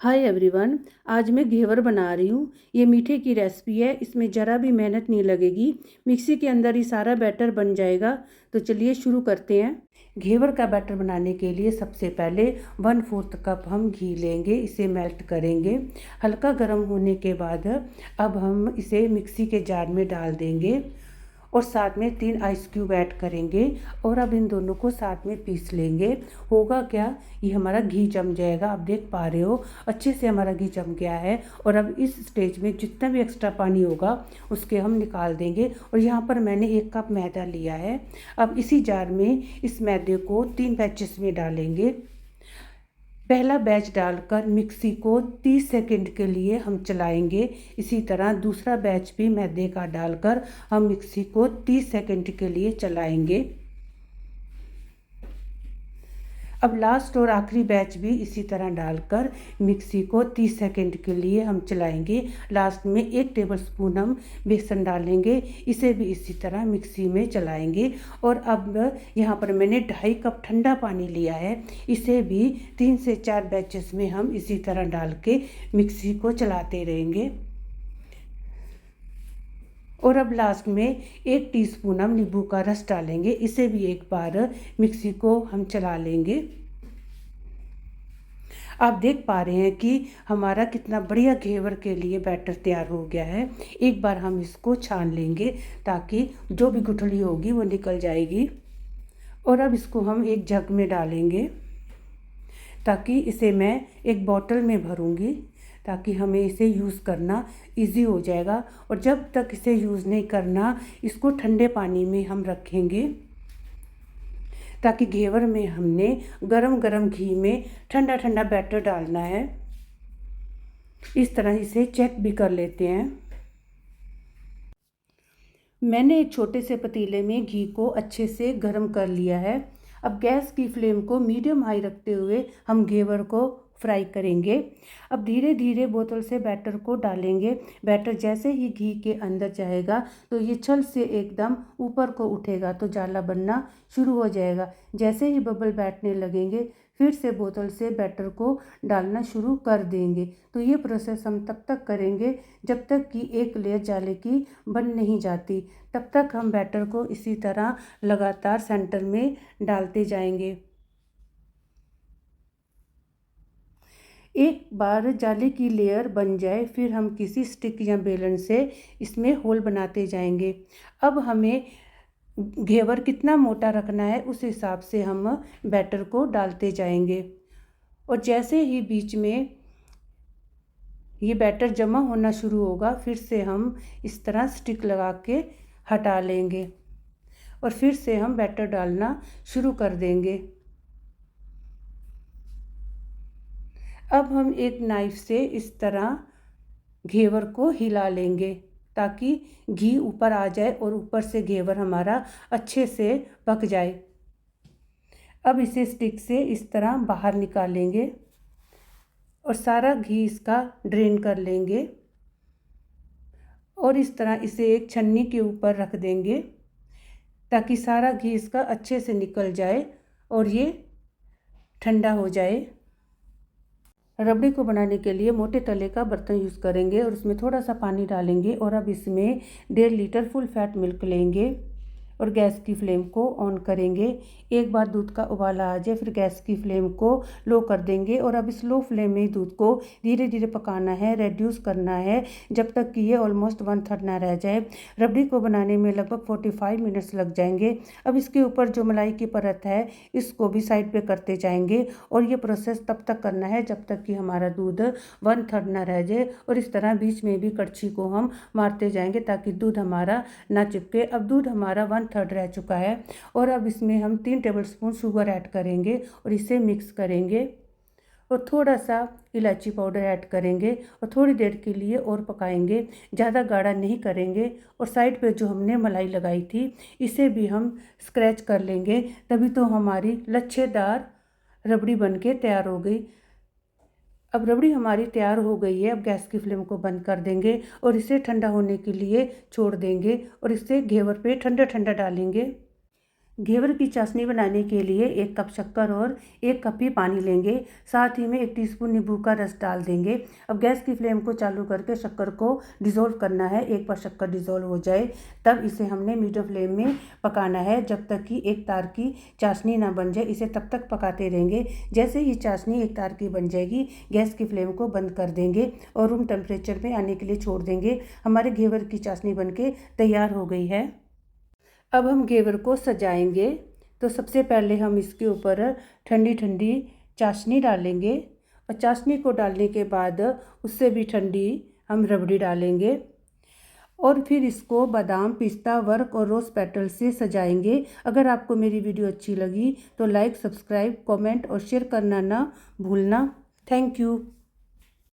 Hi everyone. आज मैं घेवर बना रही हूँ। ये मीठे की रेसिपी है, इसमें ज़रा भी मेहनत नहीं लगेगी। मिक्सी के अंदर ही सारा बैटर बन जाएगा। तो चलिए शुरू करते हैं। घेवर का बैटर बनाने के लिए सबसे पहले 1/4 कप हम घी लेंगे, इसे मेल्ट करेंगे। हल्का गर्म होने के बाद अब हम इसे मिक्सी के जार में डाल देंगे और साथ में 3 आइस क्यूब ऐड करेंगे और अब इन दोनों को साथ में पीस लेंगे। होगा क्या, ये हमारा घी जम जाएगा। आप देख पा रहे हो अच्छे से हमारा घी जम गया है। और अब इस स्टेज में जितना भी एक्स्ट्रा पानी होगा उसके हम निकाल देंगे। और यहाँ पर मैंने 1 कप मैदा लिया है। अब इसी जार में इस मैदे को 3 बैचेस में डालेंगे। पहला बैच डालकर मिक्सी को 30 सेकंड के लिए हम चलाएंगे। इसी तरह दूसरा बैच भी मैदे का डालकर हम मिक्सी को 30 सेकंड के लिए चलाएंगे। अब लास्ट और आखिरी बैच भी इसी तरह डालकर मिक्सी को 30 सेकंड के लिए हम चलाएंगे। लास्ट में 1 टेबलस्पून हम बेसन डालेंगे, इसे भी इसी तरह मिक्सी में चलाएंगे। और अब यहाँ पर मैंने 2.5 कप ठंडा पानी लिया है, इसे भी 3 से 4 बैचेस में हम इसी तरह डाल के मिक्सी को चलाते रहेंगे। और अब लास्ट में 1 टीस्पून हम नींबू का रस डालेंगे, इसे भी एक बार मिक्सी को हम चला लेंगे। आप देख पा रहे हैं कि हमारा कितना बढ़िया घेवर के लिए बैटर तैयार हो गया है। एक बार हम इसको छान लेंगे ताकि जो भी गुठली होगी वो निकल जाएगी। और अब इसको हम एक जग में डालेंगे ताकि इसे मैं एक बॉटल में भरूंगी, ताकि हमें इसे यूज़ करना इजी हो जाएगा। और जब तक इसे यूज़ नहीं करना, इसको ठंडे पानी में हम रखेंगे ताकि घेवर में हमने गरम गरम घी में ठंडा ठंडा बैटर डालना है। इस तरह इसे चेक भी कर लेते हैं। मैंने एक छोटे से पतीले में घी को अच्छे से गर्म कर लिया है। अब गैस की फ्लेम को मीडियम हाई रखते हुए हम घेवर को फ्राई करेंगे। अब धीरे धीरे बोतल से बैटर को डालेंगे। बैटर जैसे ही घी के अंदर जाएगा तो ये छल से एकदम ऊपर को उठेगा तो जाला बनना शुरू हो जाएगा। जैसे ही बबल बैठने लगेंगे फिर से बोतल से बैटर को डालना शुरू कर देंगे। तो ये प्रोसेस हम तब तक करेंगे जब तक कि एक लेयर जाले की बन नहीं जाती। तब तक हम बैटर को इसी तरह लगातार सेंटर में डालते जाएंगे। एक बार जाले की लेयर बन जाए फिर हम किसी स्टिक या बेलन से इसमें होल बनाते जाएंगे। अब हमें घेवर कितना मोटा रखना है उस हिसाब से हम बैटर को डालते जाएंगे। और जैसे ही बीच में ये बैटर जमा होना शुरू होगा फिर से हम इस तरह स्टिक लगा के हटा लेंगे और फिर से हम बैटर डालना शुरू कर देंगे। अब हम एक नाइफ से इस तरह घेवर को हिला लेंगे ताकि घी ऊपर आ जाए और ऊपर से घेवर हमारा अच्छे से पक जाए। अब इसे स्टिक से इस तरह बाहर निकालेंगे और सारा घी इसका ड्रेन कर लेंगे। और इस तरह इसे एक छन्नी के ऊपर रख देंगे ताकि सारा घी इसका अच्छे से निकल जाए और ये ठंडा हो जाए। रबड़ी को बनाने के लिए मोटे तले का बर्तन यूज़ करेंगे और उसमें थोड़ा सा पानी डालेंगे। और अब इसमें 1.5 लीटर फुल फैट मिल्क लेंगे और गैस की फ्लेम को ऑन करेंगे। एक बार दूध का उबाला आ जाए फिर गैस की फ्लेम को लो कर देंगे। और अब इस लो फ्लेम में दूध को धीरे धीरे पकाना है, रेड्यूस करना है जब तक कि ये ऑलमोस्ट 1/3 ना रह जाए। रबड़ी को बनाने में लगभग 45 मिनट्स लग जाएंगे। अब इसके ऊपर जो मलाई की परत है इसको भी साइड पे करते जाएंगे और ये प्रोसेस तब तक करना है जब तक कि हमारा दूध 1/3 ना रह जाए। और इस तरह बीच में भी कड़छी को हम मारते जाएंगे ताकि दूध हमारा ना चिपके। अब दूध हमारा 1/3 रह चुका है और अब इसमें हम 3 टेबलस्पून शुगर ऐड करेंगे और इसे मिक्स करेंगे और थोड़ा सा इलायची पाउडर ऐड करेंगे और थोड़ी देर के लिए और पकाएंगे। ज़्यादा गाढ़ा नहीं करेंगे। और साइड पे जो हमने मलाई लगाई थी इसे भी हम स्क्रैच कर लेंगे, तभी तो हमारी लच्छेदार रबड़ी बन के तैयार हो गई। अब रबड़ी हमारी तैयार हो गई है। अब गैस की फ्लेम को बंद कर देंगे और इसे ठंडा होने के लिए छोड़ देंगे और इसे घेवर पे ठंडा ठंडा डालेंगे। घेवर की चाशनी बनाने के लिए 1 कप शक्कर और 1 कप ही पानी लेंगे। साथ ही में 1 टीस्पून नींबू का रस डाल देंगे। अब गैस की फ्लेम को चालू करके शक्कर को डिज़ोल्व करना है। एक बार शक्कर डिज़ोल्व हो जाए तब इसे हमने मीडियम फ्लेम में पकाना है जब तक कि एक तार की चाशनी ना बन जाए। इसे तब तक पकाते रहेंगे। जैसे ही चाशनी एक तार की बन जाएगी गैस की फ्लेम को बंद कर देंगे और रूम टेम्परेचर में आने के लिए छोड़ देंगे। हमारे घेवर की चाशनी बनके तैयार हो गई है। अब हम घेवर को सजाएंगे। तो सबसे पहले हम इसके ऊपर ठंडी ठंडी चाशनी डालेंगे और चाशनी को डालने के बाद उससे भी ठंडी हम रबड़ी डालेंगे और फिर इसको बादाम, पिस्ता, वर्क और रोज़ पेटल से सजाएंगे। अगर आपको मेरी वीडियो अच्छी लगी तो लाइक, सब्सक्राइब, कमेंट और शेयर करना ना भूलना। Thank you.